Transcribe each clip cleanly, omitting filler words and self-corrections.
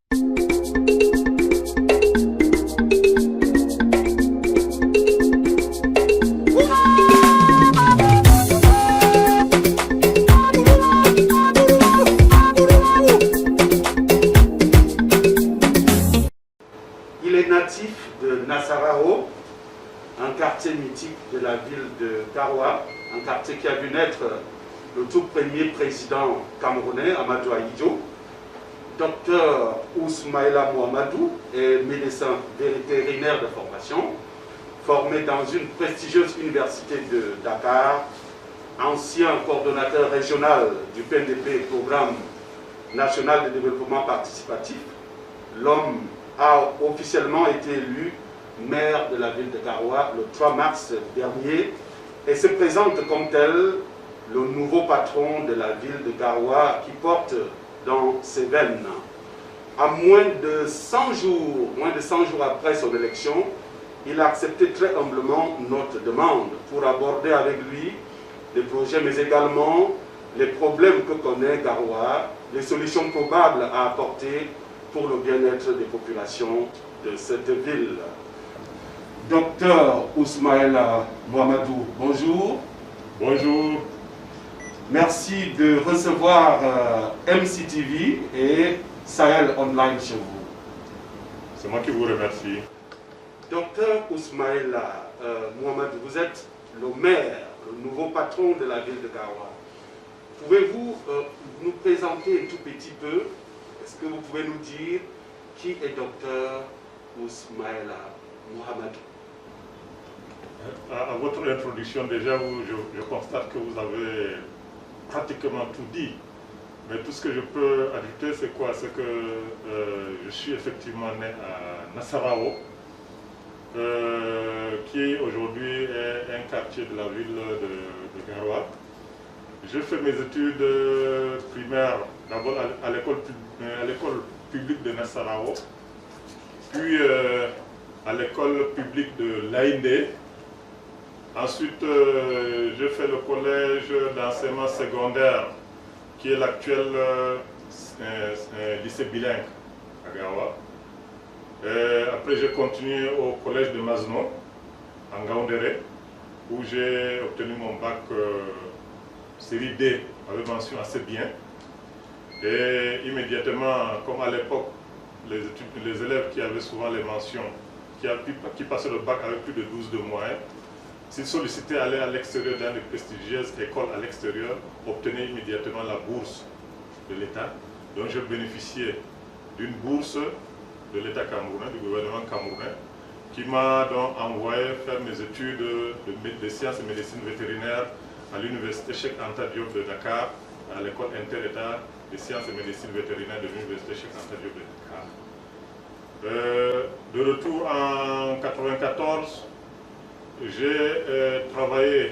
Il est natif de Nasaraho, un quartier mythique de la ville de Garoua, un quartier qui a vu naître le tout premier président camerounais, Amadou Ahidjo. Docteur Ousmaïla Mohamedou est médecin vétérinaire de formation, formé dans une prestigieuse université de Dakar, ancien coordonnateur régional du PNDP, Programme national de développement participatif. L'homme a officiellement été élu maire de la ville de Garoua le 3 mars dernier et se présente comme tel le nouveau patron de la ville de Garoua qui porte dans ses veines. À moins de 100 jours après son élection, il a accepté très humblement notre demande pour aborder avec lui les projets, mais également les problèmes que connaît Garoua, les solutions probables à apporter pour le bien-être des populations de cette ville. Docteur Ousmaïla Mohamedou, bonjour. Bonjour. Merci de recevoir MCTV et Sahel Online chez vous. C'est moi qui vous remercie. Docteur Ousmaïla Mohamedou, vous êtes le maire, le nouveau patron de la ville de Garoua. Pouvez-vous nous présenter un tout petit peu? Est-ce que vous pouvez nous dire qui est docteur Ousmaïla Mohamedou? À votre introduction, déjà, je constate que vous avez pratiquement tout dit. Mais tout ce que je peux ajouter, c'est quoi? C'est que je suis effectivement né à Nasaraho, qui aujourd'hui est un quartier de la ville de Garoua. J'ai fait mes études primaires d'abord à l'école publique de Nasaraho, puis à l'école publique de Laïndé. Ensuite, j'ai fait le collège d'enseignement secondaire, qui est l'actuel lycée bilingue à Garoua. Après, j'ai continué au collège de Mazno, en Gaoundéré, où j'ai obtenu mon bac série D, avec mention assez bien. Et immédiatement, comme à l'époque, les élèves qui avaient souvent les mentions, qui passaient le bac avec plus de 12 de moyenne, s'ils sollicitaient aller à l'extérieur dans les prestigieuses écoles à l'extérieur, obtenaient immédiatement la bourse de l'État. Donc je bénéficiais d'une bourse de l'État camerounais, du gouvernement camerounais, qui m'a donc envoyé faire mes études de sciences et médecine vétérinaire à l'université Cheikh Anta Diop de Dakar, à l'école inter-État des sciences et médecine vétérinaire de l'université Cheikh Anta Diop de Dakar. De retour en 1994, j'ai travaillé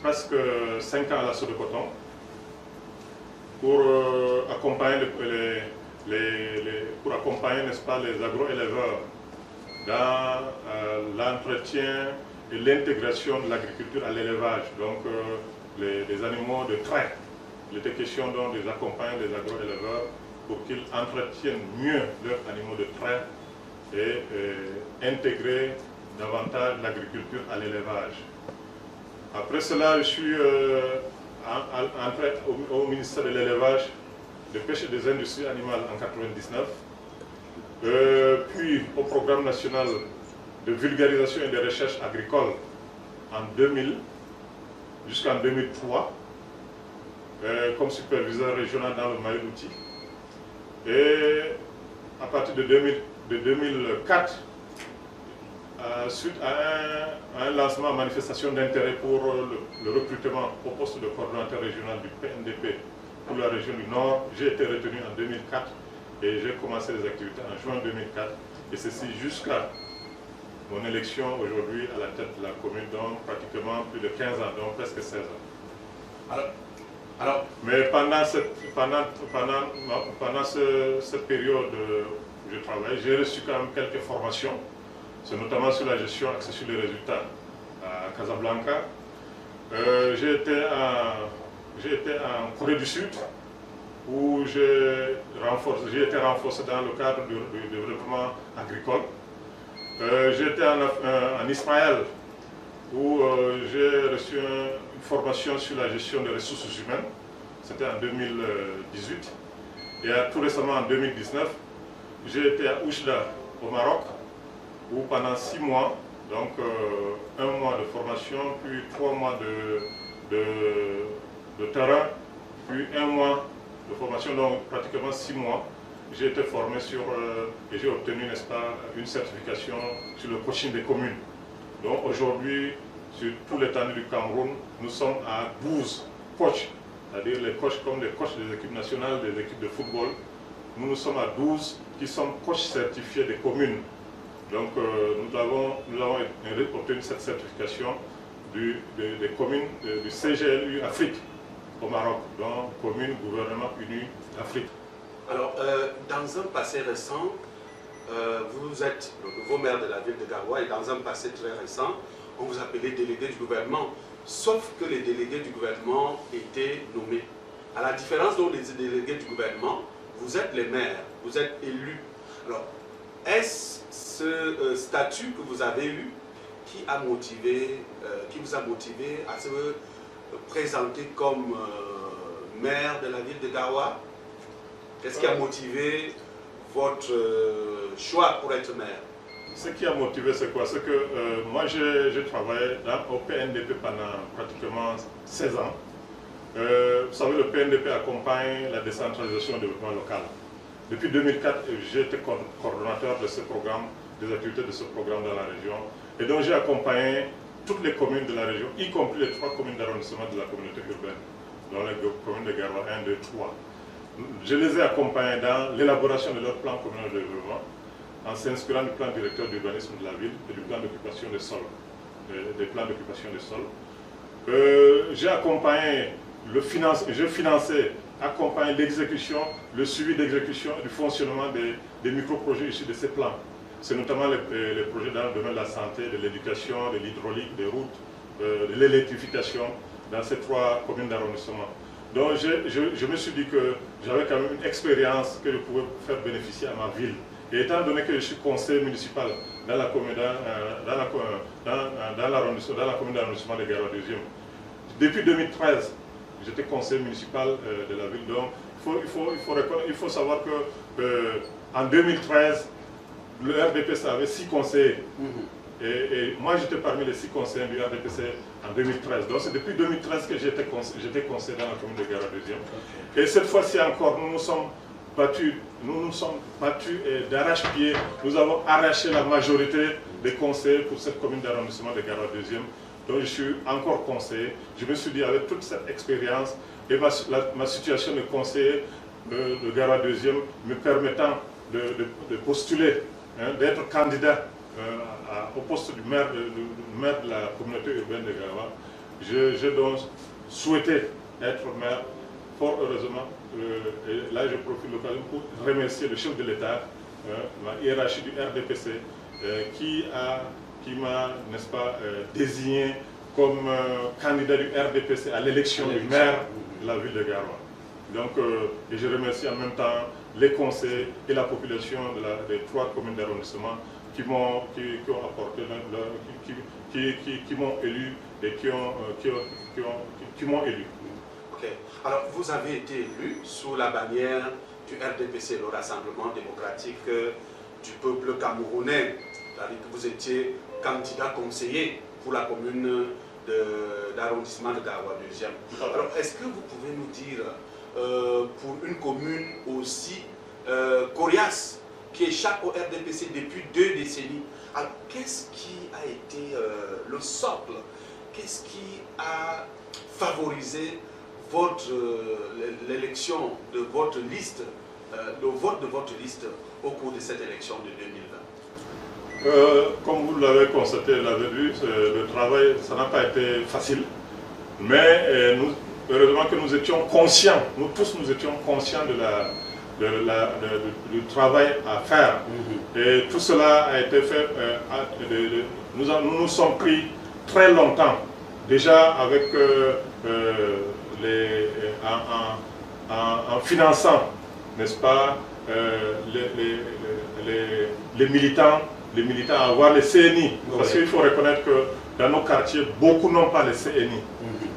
presque 5 ans à la Soda Coton pour accompagner n'est-ce pas, les agro-éleveurs dans l'entretien et l'intégration de l'agriculture à l'élevage, donc les animaux de trait. Il était question donc de les accompagner, les agro-éleveurs, pour qu'ils entretiennent mieux leurs animaux de trait et intégrer davantage l'agriculture à l'élevage. Après cela, je suis entré au ministère de l'élevage, de pêche et des industries animales en 1999, puis au programme national de vulgarisation et de recherche agricole en 2000 jusqu'en 2003, comme superviseur régional dans le Maïlouti. Et à partir de 2004, suite à un lancement en manifestation d'intérêt pour le recrutement au poste de coordonnateur régional du PNDP pour la région du Nord, j'ai été retenu en 2004 et j'ai commencé les activités en juin 2004, et ceci jusqu'à mon élection aujourd'hui à la tête de la commune, donc pratiquement plus de 15 ans, donc presque 16 ans. Mais pendant cette période où je travaille, j'ai reçu quand même quelques formations. C'est notamment sur la gestion axée sur les résultats à Casablanca. J'ai été en Corée du Sud, où j'ai été renforcé dans le cadre du développement agricole. J'ai été en Israël, où j'ai reçu une formation sur la gestion des ressources humaines. C'était en 2018. Et tout récemment, en 2019, j'ai été à Oujda, au Maroc, où pendant 6 mois, donc 1 mois de formation, puis 3 mois de terrain, puis 1 mois de formation, donc pratiquement 6 mois, j'ai été formé sur, et j'ai obtenu, n'est-ce pas, une certification sur le coaching des communes. Donc aujourd'hui, sur tout l'étendue du Cameroun, nous sommes à 12 coachs, c'est-à-dire les coachs comme les coachs des équipes nationales, des équipes de football. Nous sommes à 12 qui sont coachs certifiés des communes. Donc nous avons obtenu cette certification des communes du CGLU Afrique au Maroc, donc Commune Gouvernement Uni Afrique. Alors, dans un passé récent, vous êtes le nouveau maire de la ville de Garoua et dans un passé très récent, on vous appelait délégué du gouvernement, sauf que les délégués du gouvernement étaient nommés. À la différence donc des délégués du gouvernement, vous êtes les maires, vous êtes élus. Alors, est-ce ce statut que vous avez eu qui vous a motivé à se présenter comme maire de la ville de Garoua? Qu'est-ce qui a motivé votre choix pour être maire? Ce qui a motivé, c'est quoi? C'est que moi, j'ai travaillé au PNDP pendant pratiquement 16 ans. Vous savez, le PNDP accompagne la décentralisation et le développement local. Depuis 2004, j'ai été coordonnateur de ce programme, des activités de ce programme dans la région. Et donc, j'ai accompagné toutes les communes de la région, y compris les 3 communes d'arrondissement de la communauté urbaine, dans les communes de Garoua 1, 2, 3. Je les ai accompagnés dans l'élaboration de leur plan communal de développement, en s'inspirant du plan directeur d'urbanisme de la ville et du plan d'occupation des sols, des plans d'occupation des sols. J'ai accompagné j'ai financé, accompagné l'exécution, le suivi d'exécution et du fonctionnement des micro-projets issus de ces plans. C'est notamment les projets dans le domaine de la santé, de l'éducation, de l'hydraulique, des routes, de l'électrification dans ces 3 communes d'arrondissement. Donc je me suis dit que j'avais quand même une expérience que je pouvais faire bénéficier à ma ville. Et étant donné que je suis conseiller municipal dans la commune d'arrondissement de Garoua 2e, depuis 2013, j'étais conseiller municipal de la ville. Donc il faut savoir que en 2013, le RDPC avait 6 conseillers. Et moi, j'étais parmi les 6 conseillers du RDPC en 2013. Donc, c'est depuis 2013 que j'étais conseiller dans la commune de Garoua 2e. Et cette fois-ci encore, nous nous sommes battus d'arrache-pied. Nous avons arraché la majorité des conseillers pour cette commune d'arrondissement de Garoua 2e. Donc, je suis encore conseiller. Je me suis dit, avec toute cette expérience et ma situation de conseiller de Garoua 2e me permettant de postuler, d'être candidat au poste du maire de la communauté urbaine de Garoua, j'ai donc souhaité être maire. Fort heureusement, et là je profite de l'occasion pour remercier le chef de l'État, la hiérarchie du RDPC, qui m'a, n'est-ce pas, désigné comme candidat du RDPC à l'élection du maire de la ville de Garoua. Donc, et je remercie en même temps les conseils et la population des 3 communes d'arrondissement qui m'ont apporté, qui m'ont élu et qui m'ont élu. Okay. Alors, vous avez été élu sous la bannière du RDPC, le Rassemblement démocratique du peuple camerounais. C'est-à-dire que vous étiez candidat conseiller pour la commune d'arrondissement de Garoua 2e. Alors, est-ce que vous pouvez nous dire, pour une commune aussi coriace, qui échappe au RDPC depuis 2 décennies, alors qu'est-ce qui a été le socle? Qu'est-ce qui a favorisé l'élection de votre liste, le vote de votre liste au cours de cette élection de 2020? Comme vous l'avez constaté, l'avez vu, le travail, ça n'a pas été facile, mais heureusement que nous étions conscients, nous tous nous étions conscients du travail à faire. Et tout cela a été fait, nous nous sommes pris très longtemps, déjà avec en finançant, n'est-ce pas, les militants à avoir les CNI. Parce qu'il faut reconnaître que dans nos quartiers, beaucoup n'ont pas les CNI.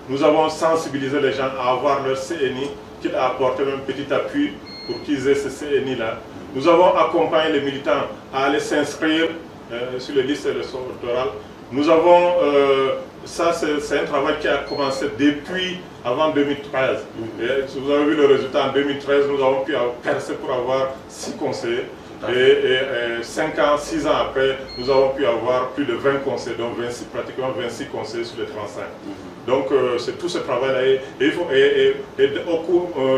Nous avons sensibilisé les gens à avoir leur CNI, quitte à apporter un petit appui pour qu'ils aient ce CNI-là. Nous avons accompagné les militants à aller s'inscrire sur les listes électorales. Nous avons, ça c'est un travail qui a commencé depuis avant 2013. Et si vous avez vu le résultat, en 2013, nous avons pu percer pour avoir 6 conseillers. Et 5 ans, 6 ans après, nous avons pu avoir plus de 20 conseillers, donc pratiquement 26 conseillers sur les 35. Donc c'est tout ce travail-là. Et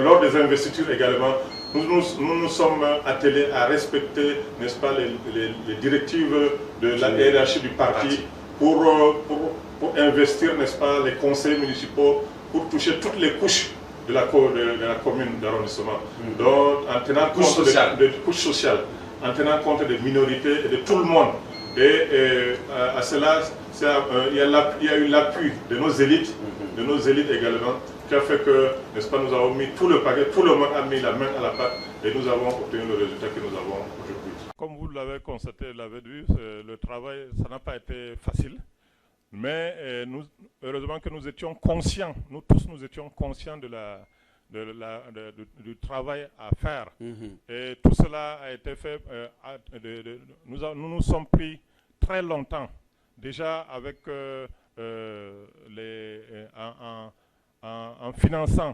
lors des investitures également, nous nous sommes attelés à respecter, n'est-ce pas, les directives de la hiérarchie du parti pour investir, n'est-ce pas, les conseils municipaux pour toucher toutes les couches de la commune d'arrondissement. Donc, en tenant compte de couches sociales, en tenant compte des minorités et de tout le monde. Et à cela, il y a eu l'appui de nos élites également, qui a fait que, n'est-ce pas, nous avons mis tout le paquet, tout le monde a mis la main à la pâte et nous avons obtenu le résultat que nous avons aujourd'hui. Comme vous l'avez constaté, l'avez vu, le travail, ça n'a pas été facile. Mais heureusement que nous étions conscients, nous tous nous étions conscients du travail à faire. Et tout cela a été fait, nous nous sommes pris très longtemps, déjà avec en finançant,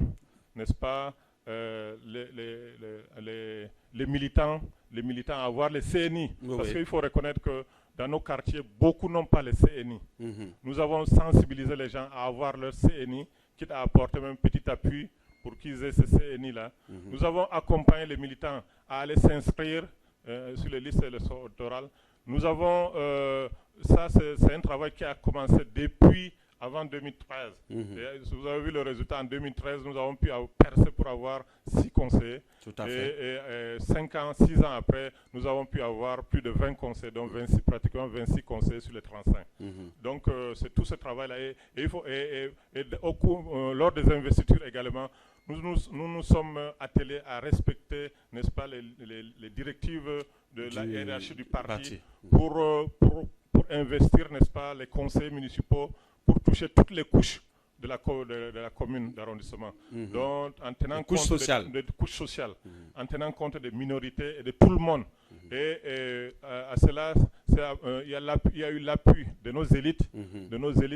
n'est-ce pas, les militants à avoir les CNI. Parce qu'il faut reconnaître que dans nos quartiers, beaucoup n'ont pas les CNI. Nous avons sensibilisé les gens à avoir leur CNI, quitte à apporter même un petit appui pour qu'ils aient ce CNI-là. Nous avons accompagné les militants à aller s'inscrire sur les listes électorales. Nous avons, ça c'est un travail qui a commencé depuis avant 2013. Et vous avez vu le résultat, en 2013, nous avons pu percer pour avoir 6 conseillers. Tout à fait. Et 5 ans, 6 ans après, nous avons pu avoir plus de 20 conseillers, donc pratiquement 26 conseillers sur les 35. Donc c'est tout ce travail-là. Lors des investitures également, nous nous sommes attelés à respecter, n'est-ce pas, les directives de la hiérarchie du parti pour investir, n'est-ce pas, les conseils municipaux pour toucher toutes les couches de la commune d'arrondissement. Donc, en tenant compte des couches sociales, en tenant compte des minorités et de tout le monde. Et à cela, il y a eu l'appui de nos élites,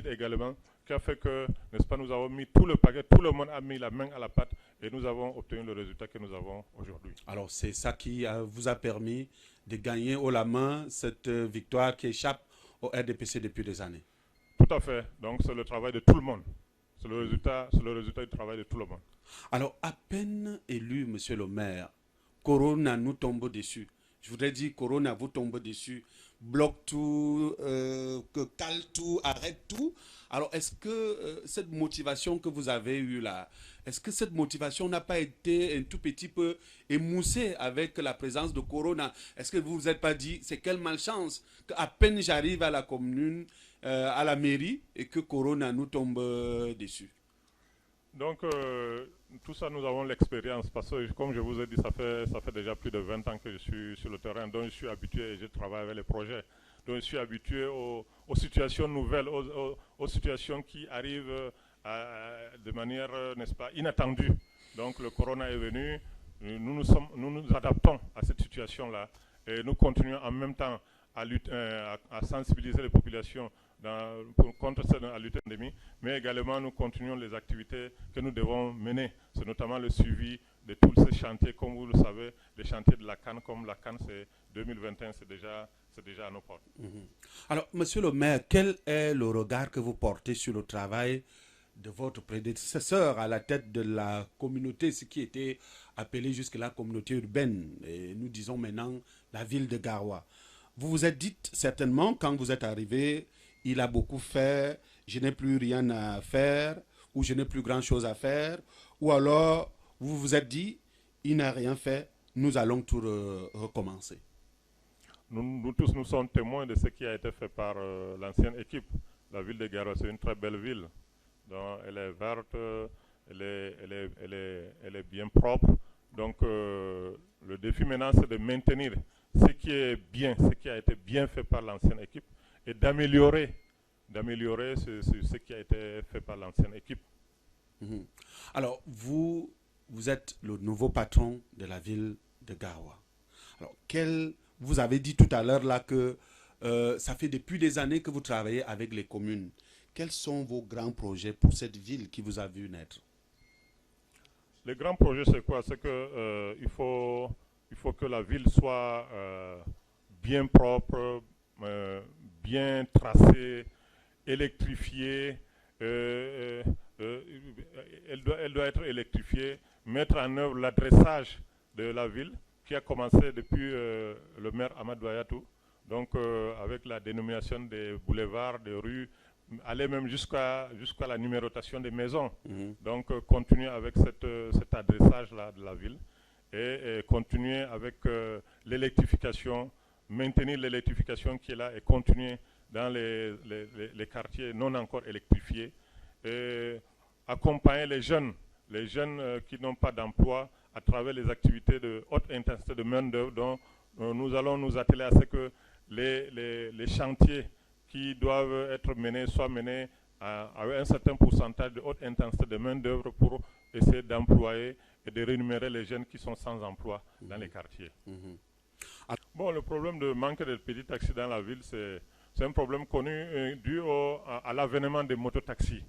également, qui a fait que, n'est-ce pas, nous avons mis tout le paquet, tout le monde a mis la main à la pâte et nous avons obtenu le résultat que nous avons aujourd'hui. Alors, c'est ça qui vous a permis de gagner haut la main cette victoire qui échappe au RDPC depuis des années. Tout à fait. Donc, c'est le travail de tout le monde. C'est le résultat du travail de tout le monde. Alors, à peine élu, monsieur le maire, Corona nous tombe dessus. Je voudrais dire, Corona vous tombe dessus, bloque tout, cale tout, arrête tout. Alors, est-ce que cette motivation que vous avez eue là, est-ce que cette motivation n'a pas été un tout petit peu émoussée avec la présence de Corona? Est-ce que vous vous êtes pas dit, c'est quelle malchance qu'à peine j'arrive à la commune, à la mairie, et que Corona nous tombe dessus? Donc, tout ça, nous avons l'expérience, parce que, comme je vous ai dit, ça fait déjà plus de 20 ans que je suis sur le terrain, donc je suis habitué et je travaille avec les projets. Donc, je suis habitué aux situations nouvelles, aux situations qui arrivent de manière, n'est-ce pas, inattendue. Donc, le corona est venu, nous nous adaptons à cette situation-là, et nous continuons en même temps à sensibiliser les populations contre la lutte endémique, mais également nous continuons les activités que nous devons mener. C'est notamment le suivi de tous ces chantiers, comme vous le savez, les chantiers de la CAN, comme la CAN, c'est 2021, c'est déjà à nos portes. Alors, monsieur le maire, quel est le regard que vous portez sur le travail de votre prédécesseur à la tête de la communauté, ce qui était appelé jusque-là communauté urbaine, et nous disons maintenant la ville de Garoua? Vous vous êtes dit certainement, quand vous êtes arrivé, il a beaucoup fait, je n'ai plus rien à faire, ou je n'ai plus grand-chose à faire, ou alors vous vous êtes dit, il n'a rien fait, nous allons tout recommencer. Nous tous, nous sommes témoins de ce qui a été fait par l'ancienne équipe. La ville de Garoua, c'est une très belle ville. Donc, elle est verte, elle est bien propre. Donc le défi maintenant, c'est de maintenir ce qui est bien, ce qui a été bien fait par l'ancienne équipe et d'améliorer ce qui a été fait par l'ancienne équipe. Alors, vous êtes le nouveau patron de la ville de Garoua. Alors, vous avez dit tout à l'heure là que ça fait depuis des années que vous travaillez avec les communes. Quels sont vos grands projets pour cette ville qui vous a vu naître? Les grands projets, c'est quoi? C'est que il faut que la ville soit bien propre, bien tracée, électrifiée. Elle doit être électrifiée, mettre en œuvre l'adressage de la ville qui a commencé depuis le maire Amadou Ayatou. Donc avec la dénomination des boulevards, des rues, aller même jusqu'à la numérotation des maisons. Donc continuer avec cet adressage-là de la ville et continuer avec l'électrification, maintenir l'électrification qui est là et continuer dans les quartiers non encore électrifiés et accompagner les jeunes qui n'ont pas d'emploi à travers les activités de haute intensité de main-d'œuvre dont nous allons nous atteler à ce que les chantiers qui doivent être menés soient menés à un certain pourcentage de haute intensité de main-d'œuvre pour essayer d'employer et de rémunérer les jeunes qui sont sans emploi dans les quartiers. Bon, le problème de manque de petits taxis dans la ville, c'est un problème connu dû à l'avènement des mototaxis.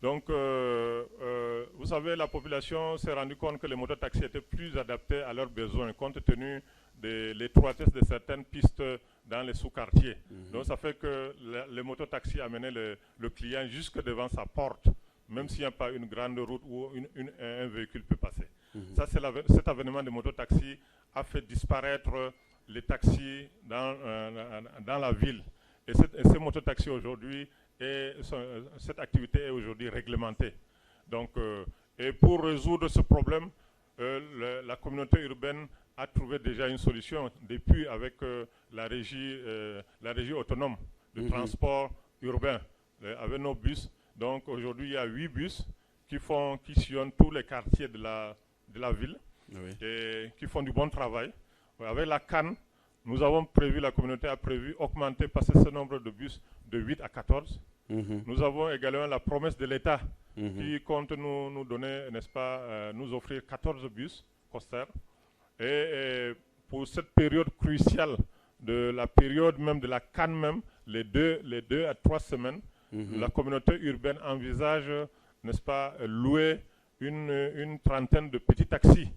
Donc, vous savez, la population s'est rendue compte que les mototaxis étaient plus adaptés à leurs besoins, compte tenu de l'étroitesse de certaines pistes dans les sous-quartiers. Donc, ça fait que les mototaxis amenaient le client jusque devant sa porte, même s'il n'y a pas une grande route où un véhicule peut passer. Ça, cet avènement des mototaxis a fait disparaître les taxis dans la ville. Et ces mototaxis aujourd'hui, cette activité est aujourd'hui réglementée. Donc, et pour résoudre ce problème, la communauté urbaine a trouvé déjà une solution depuis avec la régie autonome de transport urbain avec nos bus. Donc aujourd'hui, il y a 8 bus qui sillonnent tous les quartiers de la ville et qui font du bon travail. Avec la CAN, la communauté a prévu augmenter, passer ce nombre de bus de 8 à 14. Nous avons également la promesse de l'État qui compte nous donner, n'est-ce pas, nous offrir 14 bus coasters. Et pour cette période cruciale, de la période même de la CAN même, les deux à 3 semaines, la communauté urbaine envisage, n'est-ce pas, louer une trentaine de petits taxis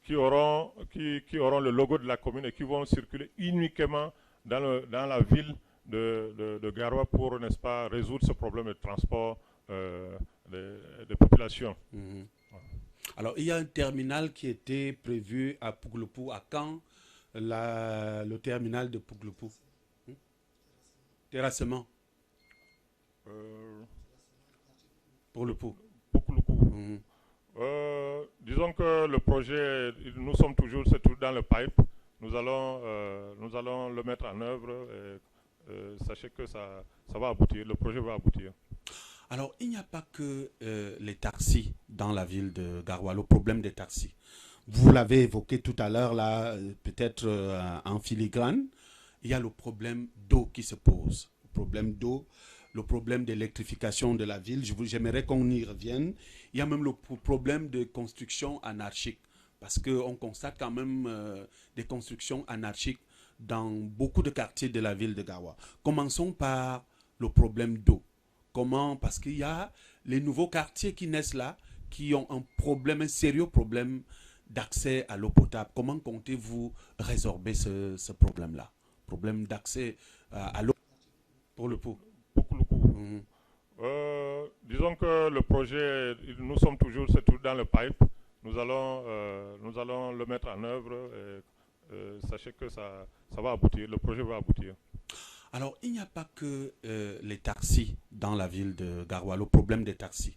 qui auront le logo de la commune et qui vont circuler uniquement dans la ville de Garoua pour, n'est-ce pas, résoudre ce problème de transport des populations. Alors, il y a un terminal qui était prévu à Pouglopou. À quand le terminal de Pouglopou? Terrassement. Pour le Pou. Disons que le projet, nous sommes toujours dans le pipe. Nous allons le mettre en œuvre. Sachez que ça va aboutir, le projet va aboutir. Alors, il n'y a pas que les taxis dans la ville de Garoua, le problème des taxis. Vous l'avez évoqué tout à l'heure, là, peut-être en filigrane. Il y a le problème d'eau qui se pose. Le problème d'eau, le problème d'électrification de la ville. J'aimerais qu'on y revienne. Il y a même le problème de construction anarchique. Parce qu'on constate quand même des constructions anarchiques dans beaucoup de quartiers de la ville de Garoua. Commençons par le problème d'eau. Comment? Parce qu'il y a les nouveaux quartiers qui naissent là, qui ont un sérieux problème d'accès à l'eau potable. Comment comptez-vous résorber ce problème-là? Problème d'accès à l'eau pour le Pou. Disons que le projet, nous sommes toujours dans le pipe. Nous allons le mettre en œuvre. Sachez que ça va aboutir, le projet va aboutir. Alors, il n'y a pas que les taxis dans la ville de Garoua, le problème des taxis.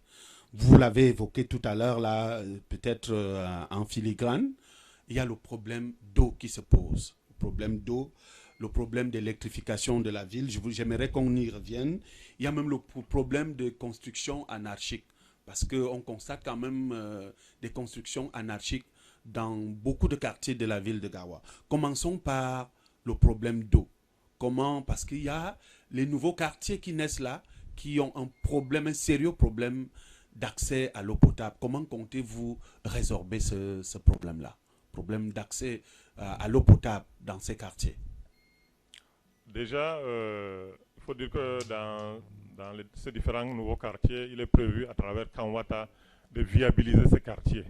Vous l'avez évoqué tout à l'heure, là, peut-être en filigrane. Il y a le problème d'eau qui se pose. Le problème d'eau, le problème d'électrification de la ville. J'aimerais qu'on y revienne. Il y a même le problème de construction anarchique. Parce qu'on constate quand même des constructions anarchiques dans beaucoup de quartiers de la ville de Garoua. Commençons par le problème d'eau. Comment? Parce qu'il y a les nouveaux quartiers qui naissent là, qui ont un problème, un sérieux problème d'accès à l'eau potable. Comment comptez-vous résorber ce problème-là? Problème d'accès à l'eau potable dans ces quartiers. Déjà, il faut dire que dans ces différents nouveaux quartiers, il est prévu à travers Kanwata de viabiliser ces quartiers.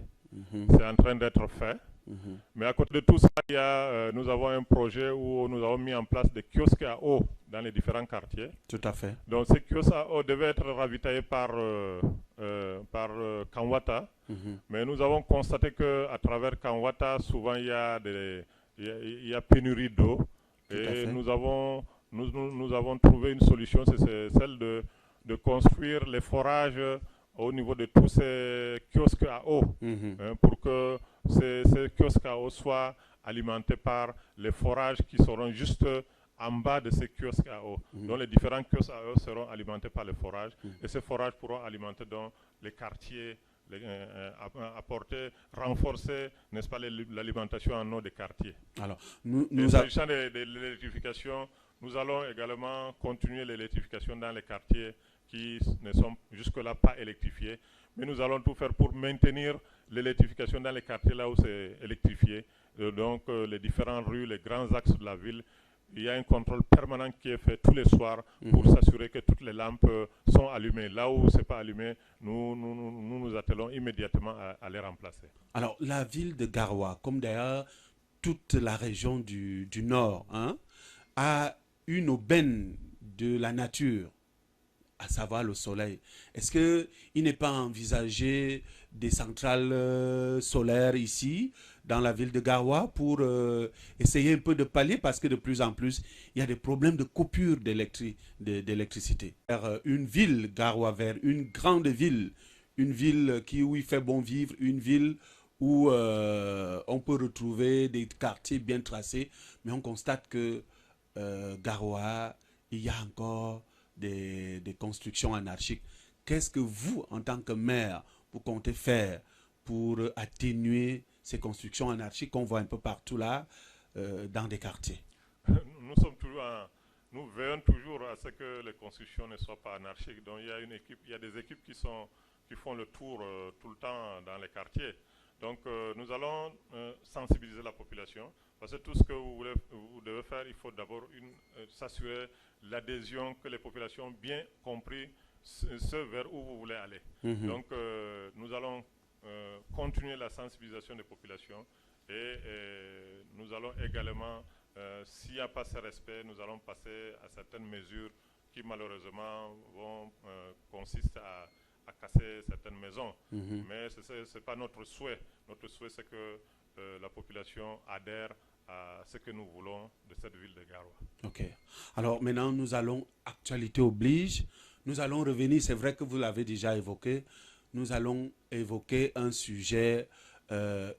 C'est en train d'être fait. Mais à côté de tout ça, nous avons un projet où nous avons mis en place des kiosques à eau dans les différents quartiers. Tout à fait. Donc ces kiosques à eau devaient être ravitaillés par Kanwata. Mais nous avons constaté qu'à travers Kanwata, souvent il y a pénurie d'eau. Et nous avons trouvé une solution, c'est celle de construire les forages au niveau de tous ces kiosques à eau, pour que ces kiosques à eau soient alimentés par les forages qui seront juste en bas de ces kiosques à eau. Donc les différents kiosques à eau seront alimentés par les forages, et ces forages pourront alimenter donc les quartiers, apporter, renforcer, n'est-ce pas, l'alimentation en eau des quartiers. Alors, s'agissant de l'électrification, nous allons également continuer l'électrification dans les quartiers qui ne sont jusque-là pas électrifiés. Mais nous allons tout faire pour maintenir l'électrification dans les quartiers là où c'est électrifié. Donc les différentes rues, les grands axes de la ville, il y a un contrôle permanent qui est fait tous les soirs pour s'assurer que toutes les lampes sont allumées. Là où ce n'est pas allumé, nous attelons immédiatement à les remplacer. Alors, la ville de Garoua, comme d'ailleurs toute la région du Nord, a une aubaine de la nature, à savoir le soleil. Est-ce qu'il n'est pas envisagé des centrales solaires ici, dans la ville de Garoua, pour essayer un peu de pallier, parce que de plus en plus, il y a des problèmes de coupure d'électricité. Une ville, Garoua, vers une grande ville, une ville où il fait bon vivre, une ville où on peut retrouver des quartiers bien tracés, mais on constate que Garoua, il y a encore des constructions anarchiques. Qu'est-ce que vous, en tant que maire, vous comptez faire pour atténuer ces constructions anarchiques qu'on voit un peu partout là, dans des quartiers? Nous veillons toujours à ce que les constructions ne soient pas anarchiques. Donc il y a des équipes qui font le tour tout le temps dans les quartiers. Donc nous allons sensibiliser la population, parce que tout ce que vous devez faire, il faut d'abord s'assurer l'adhésion, que les populations ont bien compris ce vers où vous voulez aller. Donc nous allons continuer la sensibilisation des populations, et nous allons également, s'il n'y a pas ce respect, nous allons passer à certaines mesures qui malheureusement consistent à casser certaines maisons. Mais ce n'est pas notre souhait. Notre souhait, c'est que la population adhère à ce que nous voulons de cette ville de Garoua. Ok. Alors maintenant, nous allons, actualité oblige, nous allons revenir, c'est vrai que vous l'avez déjà évoqué, nous allons évoquer un sujet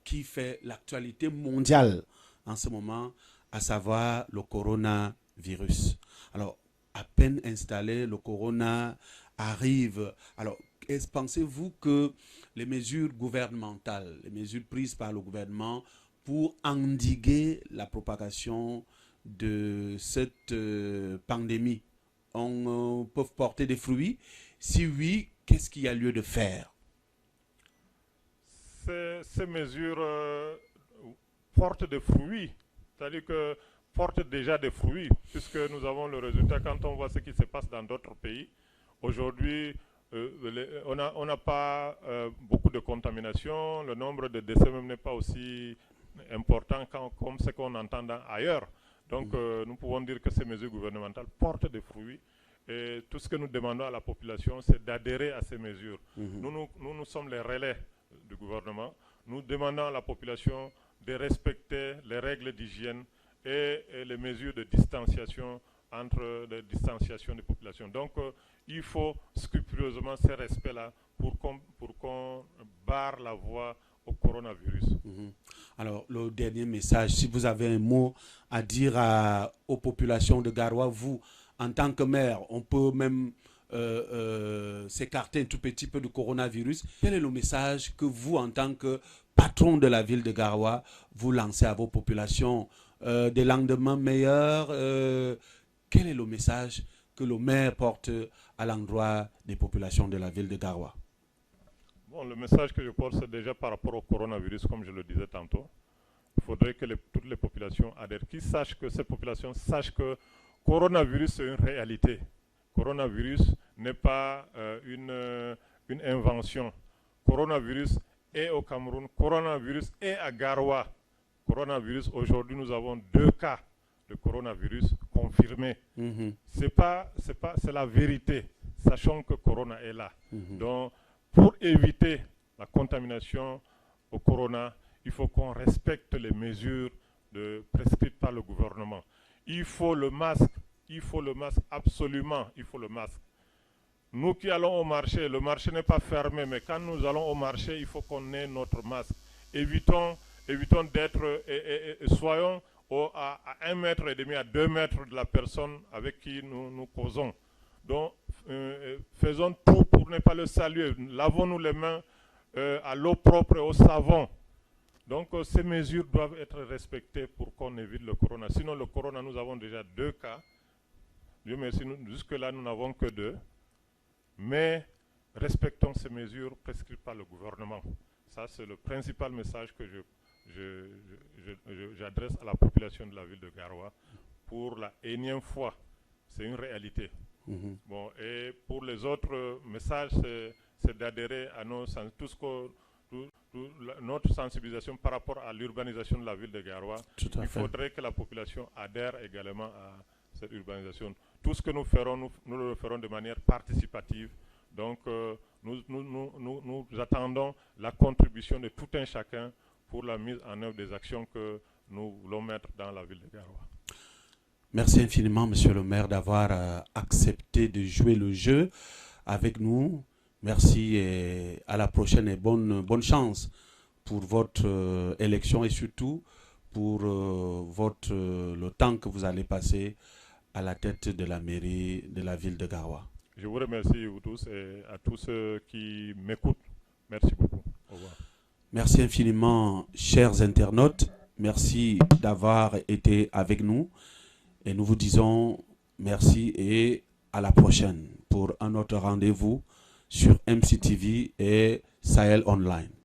qui fait l'actualité mondiale en ce moment, à savoir le coronavirus. Alors, à peine installé, le corona arrive. Alors, pensez-vous que les mesures gouvernementales, les mesures prises par le gouvernement pour endiguer la propagation de cette pandémie peuvent porter des fruits? Si oui, qu'est-ce qu'il y a lieu de faire? Ces mesures portent des fruits, c'est-à-dire que portent déjà des fruits, puisque nous avons le résultat quand on voit ce qui se passe dans d'autres pays. Aujourd'hui, on n'a pas beaucoup de contamination, le nombre de décès même n'est pas aussi important comme ce qu'on entend ailleurs. Donc nous pouvons dire que ces mesures gouvernementales portent des fruits, et tout ce que nous demandons à la population, c'est d'adhérer à ces mesures. Nous sommes les relais du gouvernement. Nous demandons à la population de respecter les règles d'hygiène et les mesures de distanciation des populations. Donc il faut scrupuleusement ces respects-là pour qu'on barre la voie au coronavirus. Alors, le dernier message, si vous avez un mot à dire aux populations de Garoua, vous, en tant que maire, on peut même s'écarter un tout petit peu du coronavirus, quel est le message que vous, en tant que patron de la ville de Garoua, vous lancez à vos populations? Des lendemains meilleurs, quel est le message que le maire porte à l'endroit des populations de la ville de Garoua? Bon, le message que je porte, c'est déjà par rapport au coronavirus, comme je le disais tantôt. Il faudrait que toutes les populations adhèrent, que ces populations sachent que coronavirus, c'est une réalité. Coronavirus n'est pas une invention. Coronavirus est au Cameroun, coronavirus est à Garoua. Coronavirus, aujourd'hui, nous avons 2 cas de coronavirus confirmés. C'est la vérité. Sachons que Corona est là. Donc, pour éviter la contamination au Corona, il faut qu'on respecte les mesures prescrites par le gouvernement. Il faut le masque, absolument, il faut le masque. Nous qui allons au marché, le marché n'est pas fermé, mais quand nous allons au marché, il faut qu'on ait notre masque. Évitons d'être, soyons à 1,5 mètre, à 2 mètres de la personne avec qui nous causons. Donc, faisons tout pour ne pas le saluer. Lavons-nous les mains à l'eau propre et au savon. Donc, ces mesures doivent être respectées pour qu'on évite le corona. Sinon, le corona, nous avons déjà 2 cas. Dieu merci, jusque-là, nous n'avons que 2. Mais respectons ces mesures prescrites par le gouvernement. Ça, c'est le principal message que j'adresse à la population de la ville de Garoua pour la énième fois. C'est une réalité. Bon, et pour les autres messages, c'est d'adhérer à notre sensibilisation par rapport à l'urbanisation de la ville de Garoua. Il faudrait que la population adhère également à cette urbanisation. Tout ce que nous ferons, nous le ferons de manière participative. Donc, nous attendons la contribution de tout un chacun pour la mise en œuvre des actions que nous voulons mettre dans la ville de Garoua. Merci infiniment, monsieur le maire, d'avoir accepté de jouer le jeu avec nous. Merci et à la prochaine et bonne chance pour votre élection et surtout pour le temps que vous allez passer à la tête de la mairie de la ville de Garoua. Je vous remercie vous tous et à tous ceux qui m'écoutent. Merci beaucoup. Au revoir. Merci infiniment, chers internautes. Merci d'avoir été avec nous. Et nous vous disons merci et à la prochaine pour un autre rendez-vous sur MCTV et Sahel Online.